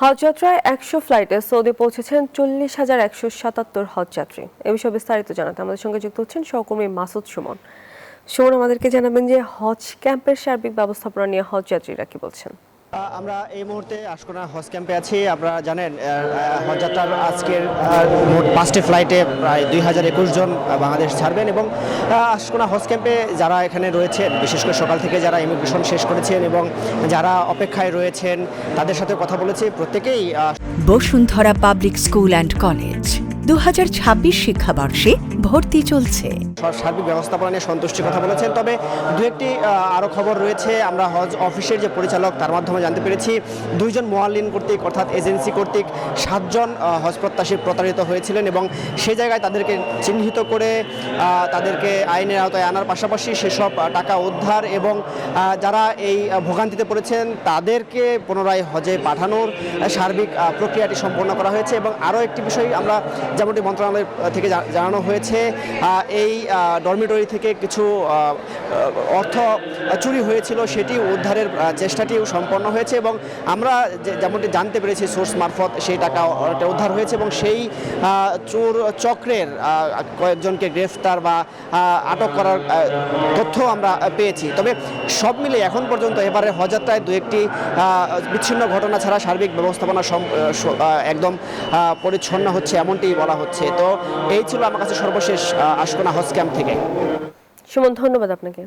হজযাত্রায় ১০০ ফ্লাইটে সৌদি পৌঁছেছেন ৪০,১৭৭ হজযাত্রী। এ বিষয়ে বিস্তারিত জানাতে আমাদের সঙ্গে যুক্ত হচ্ছেন সহকর্মী মাসুদ সুমন। সুমন, আমাদেরকে জানাবেন যে হজ ক্যাম্পের সার্বিক ব্যবস্থাপনা নিয়ে হজযাত্রীরা কি বলছেন? আমরা এই মুহূর্তে আশকোনা হজ ক্যাম্পে আছি। আপনারা জানেন হজযাত্রার আজকের মোট 5টি ফ্লাইটে প্রায় 2021 জন বাংলাদেশ ছাড়বেন এবং আশকোনা হজ ক্যাম্পে যারা এখানে রয়েছেন, বিশেষ করে সকাল থেকে যারা ইমিগ্রেশন শেষ করেছেন এবং যারা অপেক্ষায় রয়েছেন তাদের সাথে কথা বলেছি। প্রত্যেকেই Bashundhara public school and college 2026 শিক্ষাবর্ষে ভর্তি চলছে। সার্বিক ব্যবস্থাপনা নিয়ে সন্তুষ্টির কথা বলেছেন। তবে দু একটি আরও খবর রয়েছে। আমরা হজ অফিসের যে পরিচালক তার মাধ্যমে জানতে পেরেছি 2 জন মোয়াল্লিন কর্তৃক অর্থাৎ এজেন্সি কর্তৃক 7 জন হজ প্রত্যাশী প্রতারিত হয়েছিলেন এবং সেই জায়গায় তাদেরকে চিহ্নিত করে তাদেরকে আইনের আওতায় আনার পাশাপাশি সেসব টাকা উদ্ধার এবং যারা এই ভোগান্তিতে পড়েছেন তাদেরকে পুনরায় হজে পাঠানোর সার্বিক প্রক্রিয়াটি সম্পন্ন করা হয়েছে। এবং আরও একটি বিষয় আমরা যেমনটি মন্ত্রণালয় থেকে জানানো হয়েছে, এই ডরমিটরি থেকে কিছু অর্থ চুরি হয়েছিল, সেটি উদ্ধারের চেষ্টাটিও সম্পন্ন হয়েছে এবং আমরা যেমনটি জানতে পেরেছি সোর্স মারফত সেই টাকা উদ্ধার হয়েছে এবং সেই চোর চক্রের কয়েকজনকে গ্রেফতার বা আটক করার তথ্য আমরা পেয়েছি। তবে সব মিলে এখন পর্যন্ত এবারে হজযাত্রায় 2-1টি বিচ্ছিন্ন ঘটনা ছাড়া সার্বিক ব্যবস্থাপনা একদম পরিচ্ছন্ন হচ্ছে এমনটি বলা হচ্ছে। তো এই ছিল আমার কাছে সর্বশেষ আশকোনা হজ ক্যাম্প থেকে। সুমন, ধন্যবাদ আপনাকে।